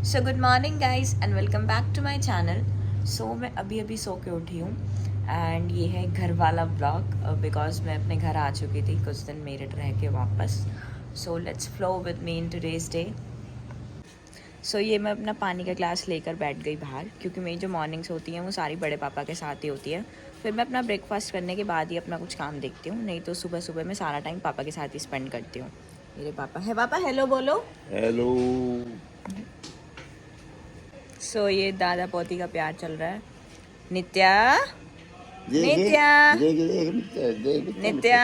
So good morning guys and welcome back to my channel. So मैं अभी अभी सो के उठी हूँ एंड ये है घर वाला ब्लॉग बिकॉज मैं अपने घर आ चुकी थी कुछ दिन मेरठ रह के वापस। So let's flow with me in today's day. So ये मैं अपना पानी का ग्लास लेकर बैठ गई बाहर, क्योंकि मेरी जो मॉर्निंग्स होती हैं वो सारी बड़े पापा के साथ ही होती है। फिर मैं अपना ब्रेकफास्ट करने के बाद ही अपना कुछ काम देखती हूँ, नहीं तो सुबह सुबह मैं सारा टाइम पापा के साथ ही स्पेंड करती हूँ। मेरे पापा है, पापा हेलो बोलो। हेलो। सो ये दादा पोती का प्यार चल रहा है। नित्या नित्या नित्या नित्या।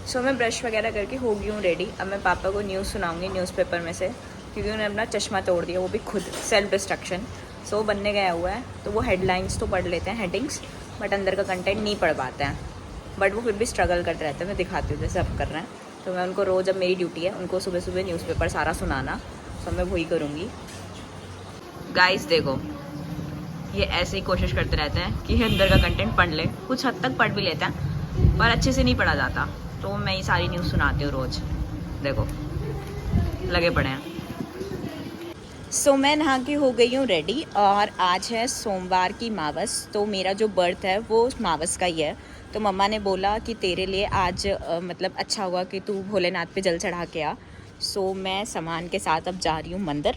सो मैं ब्रश वगैरह करके हो गई हूँ रेडी। अब मैं पापा को न्यूज़ सुनाऊंगी न्यूज़पेपर में से, क्योंकि उन्होंने अपना चश्मा तोड़ दिया, वो भी खुद, सेल्फ डिस्ट्रक्शन। सो बनने गया हुआ है तो वो हेडलाइंस तो पढ़ लेते हैं, हेडिंग्स, बट अंदर का कंटेंट नहीं पढ़ पाते हैं। बट वो फिर भी स्ट्रगल करते रहते हैं। मैं दिखाती हूँ जैसे अब कर रहे हैं। तो मैं उनको रोज़, अब मेरी ड्यूटी है उनको सुबह सुबह न्यूज़पेपर सारा सुनाना, तो मैं वही करूँगी। गाइस देखो, ये ऐसे ही कोशिश करते रहते हैं कि अंदर का कंटेंट पढ़ ले, कुछ हद तक पढ़ भी लेते हैं पर अच्छे से नहीं पढ़ा जाता। तो मैं ये सारी न्यूज़ सुनाती हूँ रोज़। देखो लगे पड़े हैं। सो मैं नहा के हो गई हूँ रेडी, और आज है सोमवार की मावस। तो मेरा जो बर्थ है वो मावस का ही है। तो मम्मा ने बोला कि तेरे लिए आज मतलब अच्छा हुआ कि तू भोलेनाथ पे जल चढ़ा के आ। सो मैं सामान के साथ अब जा रही हूँ मंदिर,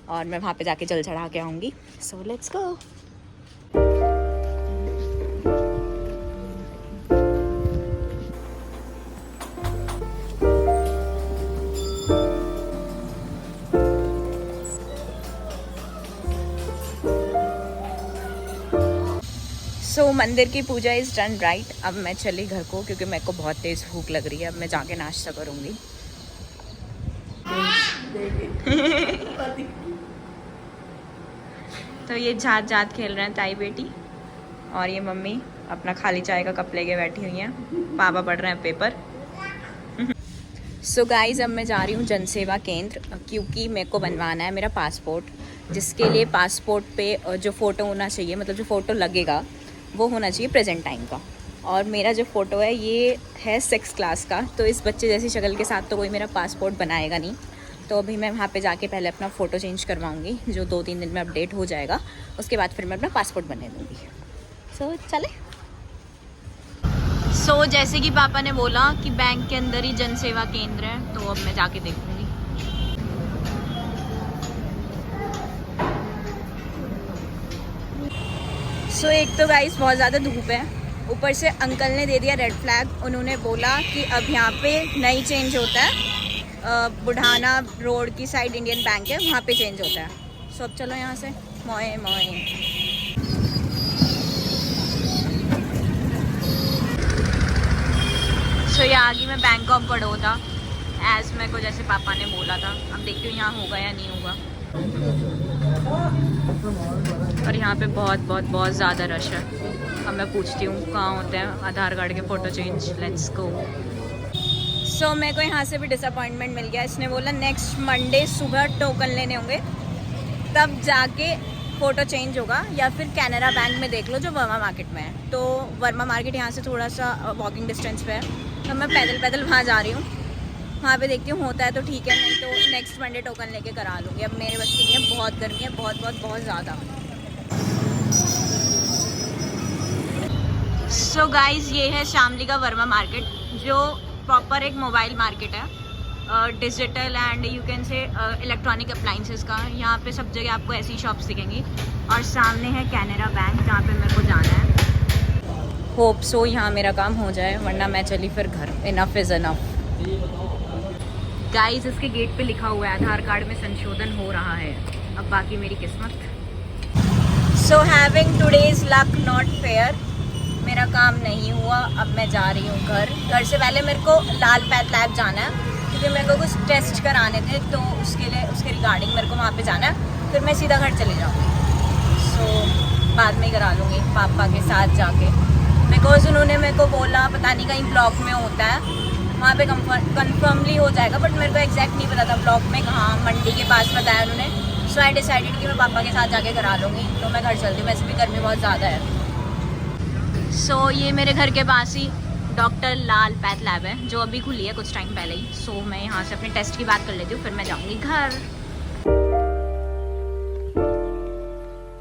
और मैं वहाँ पे जाके जल चढ़ा के आऊँगी। So let's go. सो मंदिर की पूजा इज़ डन राइट। अब मैं चली घर को, क्योंकि मेरे को बहुत तेज़ भूख लग रही है। अब मैं जाके नाश्ता करूँगी। तो ये जात जात खेल रहे हैं ताई बेटी, और ये मम्मी अपना खाली चाय का कप लेके बैठी हुई हैं। पापा पढ़ रहे हैं पेपर। सो गाइज अब मैं जा रही हूँ जनसेवा केंद्र, क्योंकि मेरे को बनवाना है मेरा पासपोर्ट, जिसके लिए पासपोर्ट पे जो फ़ोटो होना चाहिए, मतलब जो फ़ोटो लगेगा वो होना चाहिए प्रेजेंट टाइम का। और मेरा जो फ़ोटो है ये है 6th क्लास का, तो इस बच्चे जैसी शक्ल के साथ तो कोई मेरा पासपोर्ट बनाएगा नहीं। तो अभी मैं वहाँ पे जाके पहले अपना फ़ोटो चेंज करवाऊँगी, जो 2-3 दिन में अपडेट हो जाएगा। उसके बाद फिर मैं अपना पासपोर्ट बनने दूँगी। सो चले। सो जैसे कि पापा ने बोला कि बैंक के अंदर ही जनसेवा केंद्र है, तो अब मैं जाके देखूँगी। सो एक तो गाइस बहुत ज़्यादा धूप है, ऊपर से अंकल ने दे दिया रेड फ्लैग। उन्होंने बोला कि अब यहाँ पे नहीं चेंज होता है, बुढ़ाना रोड की साइड इंडियन बैंक है, वहाँ पे चेंज होता है। सो अब चलो यहाँ से। मोए मोए। सो ये आ गई मैं बैंक ऑफ बड़ौदा, एज मेरे को जैसे पापा ने बोला था। अब देखती हूँ यहाँ होगा या नहीं होगा। और यहाँ पे बहुत बहुत बहुत ज़्यादा रश है। अब मैं पूछती हूँ कहाँ होते हैं आधार कार्ड के photo change. Let's go. So मेरे को यहाँ से भी डिसअपॉइंटमेंट मिल गया। इसने बोला नेक्स्ट मंडे सुबह टोकन लेने होंगे, तब जाके फ़ोटो चेंज होगा, या फिर कैनरा बैंक में देख लो जो वर्मा मार्केट में है। तो वर्मा मार्केट यहाँ से थोड़ा सा वॉकिंग डिस्टेंस पे है, तो मैं पैदल पैदल वहाँ जा रही हूँ। वहाँ पे देखती हूँ होता है तो ठीक है, नहीं तो नेक्स्ट मंडे टोकन लेके करा लूँगी। अब मेरे बस की नहीं है, बहुत गर्मी है, बहुत बहुत बहुत ज़्यादा। सो गाइज ये है शामली का वर्मा मार्केट, जो प्रॉपर एक मोबाइल मार्केट है, digital and you can say electronic appliances का। यहाँ पे सब जगह आपको ऐसी शॉप्स दिखेंगी। और सामने है कैनरा बैंक, जहाँ पे मेरे को जाना है। होप सो यहाँ मेरा काम हो जाए, वरना मैं चली फिर घर। Enough is enough. गाइस इसके गेट पे लिखा हुआ है आधार कार्ड में संशोधन हो रहा है, अब बाकी मेरी किस्मत। So having today's luck not fair, मेरा काम नहीं हुआ। अब मैं जा रही हूँ घर से पहले मेरे को लाल पैथ लैब जाना है, क्योंकि मेरे को कुछ टेस्ट कराने थे, तो उसके लिए उसके रिगार्डिंग मेरे को वहाँ पे जाना है। फिर मैं सीधा घर चली जाऊँगी। सो बाद में ही करा लूँगी पापा के साथ जाके, बिकॉज उन्होंने मेरे को बोला पता नहीं कहीं ब्लॉक में होता है, वहाँ पे कन्फर्मली हो जाएगा, बट मेरे को एग्जैक्ट नहीं पता था ब्लॉक में कहाँ। मंडी के पास बताया उन्होंने। सो आई डिसाइडेड कि मैं पापा के साथ जाके करा लूँगी। तो मैं घर चलती हूँ, वैसे भी गर्मी बहुत ज़्यादा है। सो ये मेरे घर के पास ही डॉक्टर लाल पैथ लैब है जो अभी खुली है कुछ टाइम पहले ही। सो मैं यहाँ से अपने टेस्ट की बात कर लेती हूँ, फिर मैं जाऊँगी घर।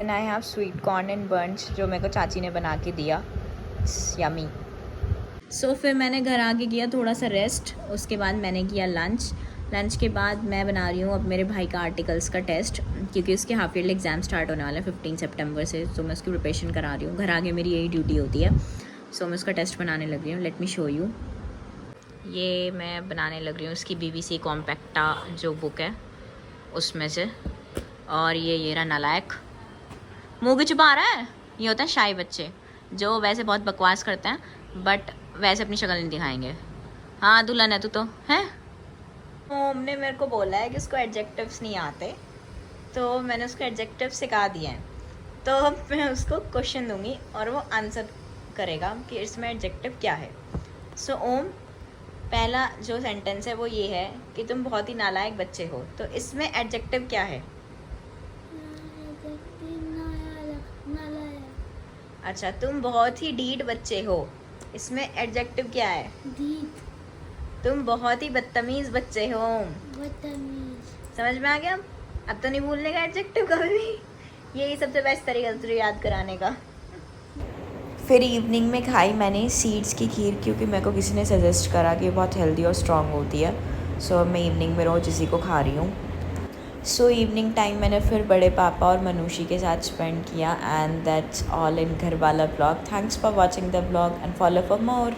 And I have sweet corn and bunch जो मेरे को चाची ने बना के दिया, यमी। सो फिर मैंने घर आके किया थोड़ा सा रेस्ट, उसके बाद मैंने किया लंच के बाद मैं बना रही हूँ अब मेरे भाई का आर्टिकल्स का टेस्ट, क्योंकि उसके हाफ ईयरली एग्ज़ाम स्टार्ट होने वाला है 15 सितंबर से। तो मैं उसकी प्रिपरेशन करा रही हूँ। घर आके मेरी यही ड्यूटी होती है। सो मैं उसका टेस्ट बनाने लग रही हूँ। Let me show you. ये मैं बनाने लग रही हूँ उसकी BBC कॉम्पैक्टा जो बुक है उसमें से। और ये रहा नालायक, मुँह की छुपा रहा है। ये होता है शाई बच्चे जो वैसे बहुत बकवास करते हैं बट वैसे अपनी शक्ल नहीं दिखाएंगे। हाँ दुल्हन है तू तो है। मोम ने मेरे को बोला है कि उसको एडजेक्टिव्स नहीं आते, तो मैंने उसको एडजेक्टिव सिखा दिए हैं। तो अब मैं उसको क्वेश्चन दूंगी और वो आंसर करेगा कि इसमें एडजेक्टिव क्या है। सो ओम, पहला जो सेंटेंस है वो ये है कि तुम बहुत ही नालायक बच्चे हो, तो इसमें एडजेक्टिव क्या है? अच्छा, तुम बहुत ही ढीठ बच्चे हो, इसमें एडजेक्टिव क्या है? ढीठ। तुम बहुत ही बदतमीज बच्चे हो। बदतमीज। समझ में आ गया? अब तो नहीं भूलने का एडजेक्टिव कभी भी। यही सबसे बेस्ट तरीका है तुझे याद कराने का। फिर इवनिंग में खाई मैंने सीड्स की खीर, क्योंकि मेरे को किसी ने सजेस्ट करा कि बहुत हेल्दी और स्ट्रॉन्ग होती है। सो मैं इवनिंग में रोज़ इसी को खा रही हूँ। सो इवनिंग टाइम मैंने फिर बड़े पापा और मनुषी के साथ स्पेंड किया। एंड दैट्स ऑल इन घर वाला blog. Thanks for watching the blog and follow for more.